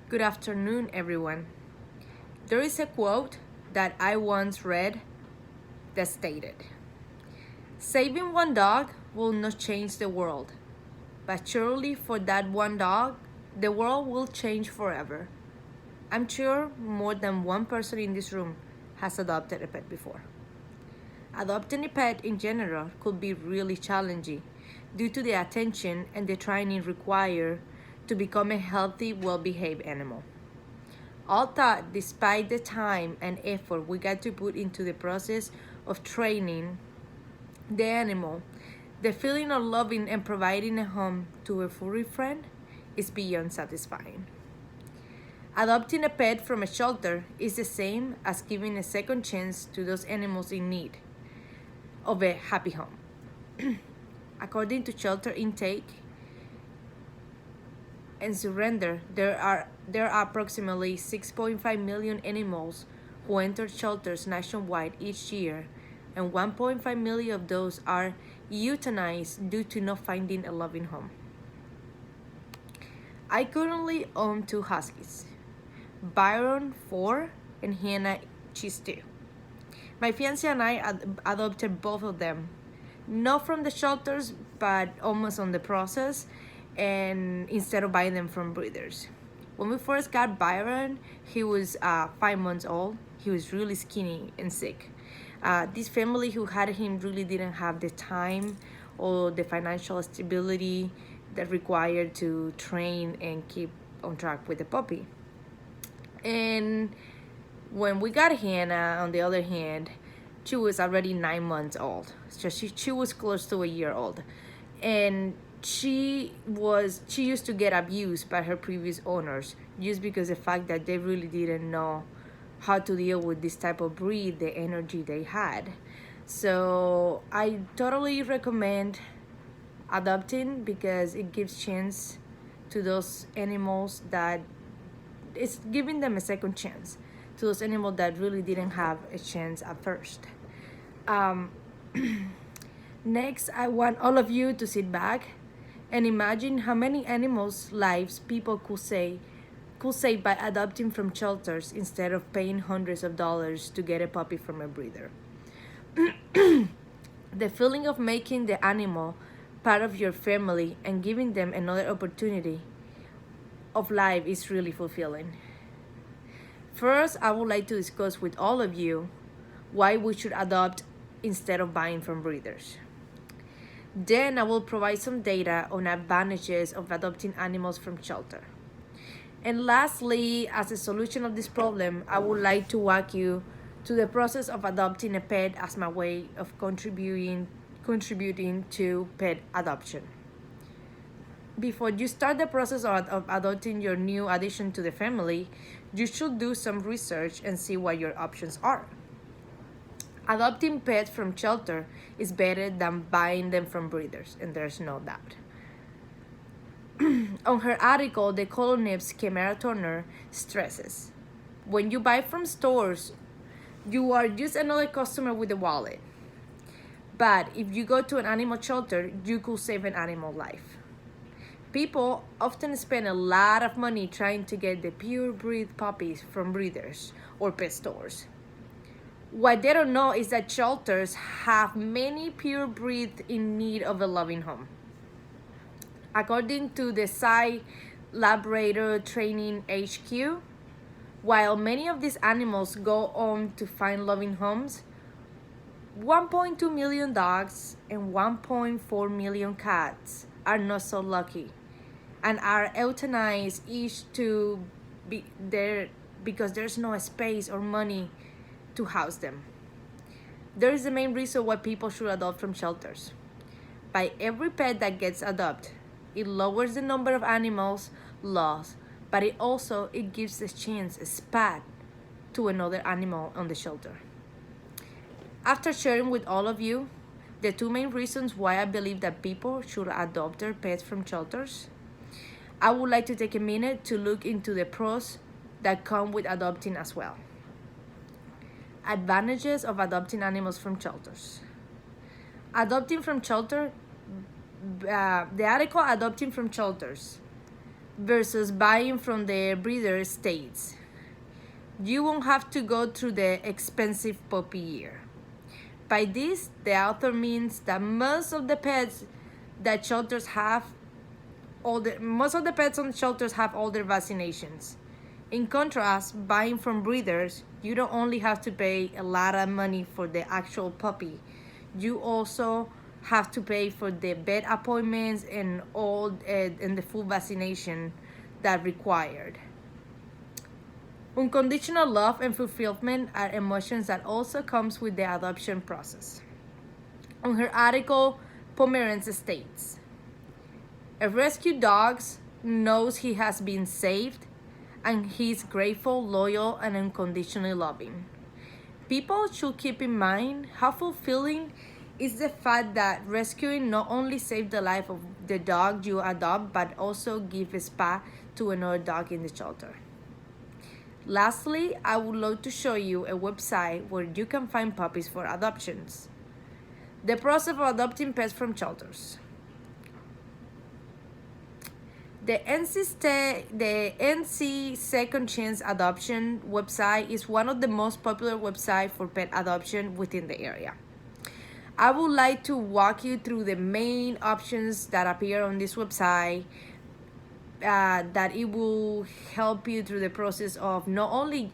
Good afternoon, everyone. There is a quote that I once read that stated, "Saving one dog will not change the world, but surely for that one dog, the world will change forever." I'm sure more than one person in this room has adopted a pet before. Adopting a pet in general could be really challenging due to the attention and the training required to become a healthy, well-behaved animal. Although, despite the time and effort we got to put into the process of training the animal, the feeling of loving and providing a home to a furry friend is beyond satisfying. Adopting a pet from a shelter is the same as giving a second chance to those animals in need of a happy home. According to Shelter Intake and Surrender, there are approximately 6.5 million animals who enter shelters nationwide each year, and 1.5 million of those are euthanized due to not finding a loving home. I currently own two huskies, Byron 4 and Hannah, she's 2. My fiance and I adopted both of them, not from the shelters, but almost on the process, and instead of buying them from breeders. When we first got Byron, he was 5 months old. He was really skinny and sick. This family who had him really didn't have the time or the financial stability that required to train and keep on track with the puppy. And when we got Hannah, on the other hand, she was already 9 months old. So she was close to a year old. And she used to get abused by her previous owners just because the fact that they really didn't know how to deal with this type of breed, the energy they had. So I totally recommend adopting because it gives chance to those animals that it's giving them a second chance to those animals that really didn't have a chance at first. Next, I want all of you to sit back and imagine how many animals' lives people could save by adopting from shelters instead of paying hundreds of dollars to get a puppy from a breeder. The feeling of making the animal part of your family and giving them another opportunity of life is really fulfilling. First, I would like to discuss with all of you why we should adopt instead of buying from breeders. Then I will provide some data on advantages of adopting animals from shelter. And lastly, as a solution of this problem, I would like to walk you to the process of adopting a pet as my way of contributing to pet adoption. Before you start the process of adopting your new addition to the family, you should do some research and see what your options are. Adopting pets from shelter is better than buying them from breeders, and there's no doubt. On her article, the columnist Kemera Turner stresses, when you buy from stores, you are just another customer with a wallet. But if you go to an animal shelter, you could save an animal life. People often spend a lot of money trying to get the pure breed puppies from breeders or pet stores. What they don't know is that shelters have many pure breeds in need of a loving home. According to the Sci Labrador Training HQ, while many of these animals go on to find loving homes, 1.2 million dogs and 1.4 million cats are not so lucky and are euthanized each to be there because there's no space or money to house them. There is the main reason why people should adopt from shelters. By every pet that gets adopted, it lowers the number of animals lost, but it gives a chance, a spat, to another animal on the shelter. After sharing with all of you the two main reasons why I believe that people should adopt their pets from shelters, I would like to take a minute to look into the pros that come with adopting as well. Advantages of adopting animals from shelters. Adopting from shelter, the article Adopting from Shelters versus buying from the breeder states. You won't have to go through the expensive puppy year. By this, the author means that most of the pets on shelters have all their vaccinations. In contrast, buying from breeders, you don't only have to pay a lot of money for the actual puppy, you also have to pay for the vet appointments and the full vaccination that required. Unconditional love and fulfillment are emotions that also comes with the adoption process. On her article, Pomerantz states, "A rescued dog knows he has been saved, and he is grateful, loyal, and unconditionally loving. People should keep in mind how fulfilling is the fact that rescuing not only saves the life of the dog you adopt, but also give a spa to another dog in the shelter." Lastly, I would love to show you a website where you can find puppies for adoptions. The process of adopting pets from shelters. The NC Second Chance Adoption website is one of the most popular websites for pet adoption within the area. I would like to walk you through the main options that appear on this website, that it will help you through the process of not only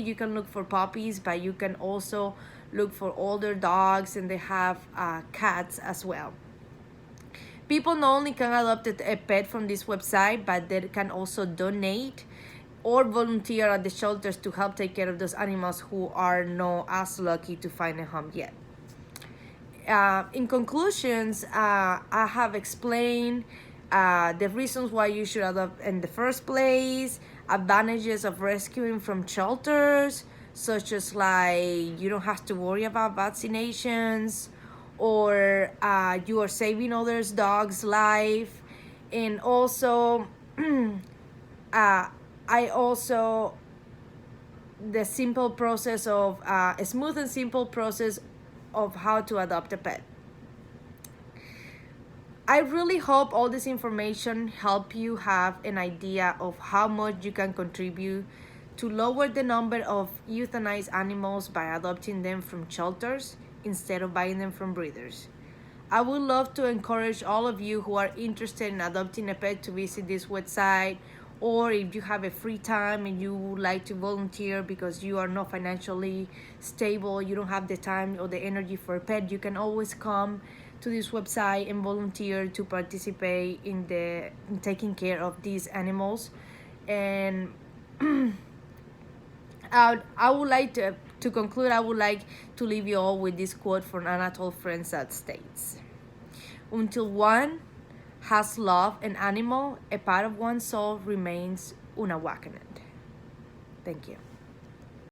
you can look for puppies, but you can also look for older dogs, and they have cats as well. People not only can adopt a pet from this website, but they can also donate or volunteer at the shelters to help take care of those animals who are not as lucky to find a home yet. In conclusions, I have explained the reasons why you should adopt in the first place, advantages of rescuing from shelters, such as like you don't have to worry about vaccinations, or you are saving others' dogs' life, and also the simple process of a smooth and simple process of how to adopt a pet. I really hope all this information help you have an idea of how much you can contribute to lower the number of euthanized animals by adopting them from shelters instead of buying them from breeders. I would love to encourage all of you who are interested in adopting a pet to visit this website, or if you have a free time and you would like to volunteer because you are not financially stable, you don't have the time or the energy for a pet, you can always come to this website and volunteer to participate in taking care of these animals. And I would like to conclude, I would like to leave you all with this quote from Anatole France that states, "Until one has loved an animal, a part of one's soul remains unawakened." Thank you.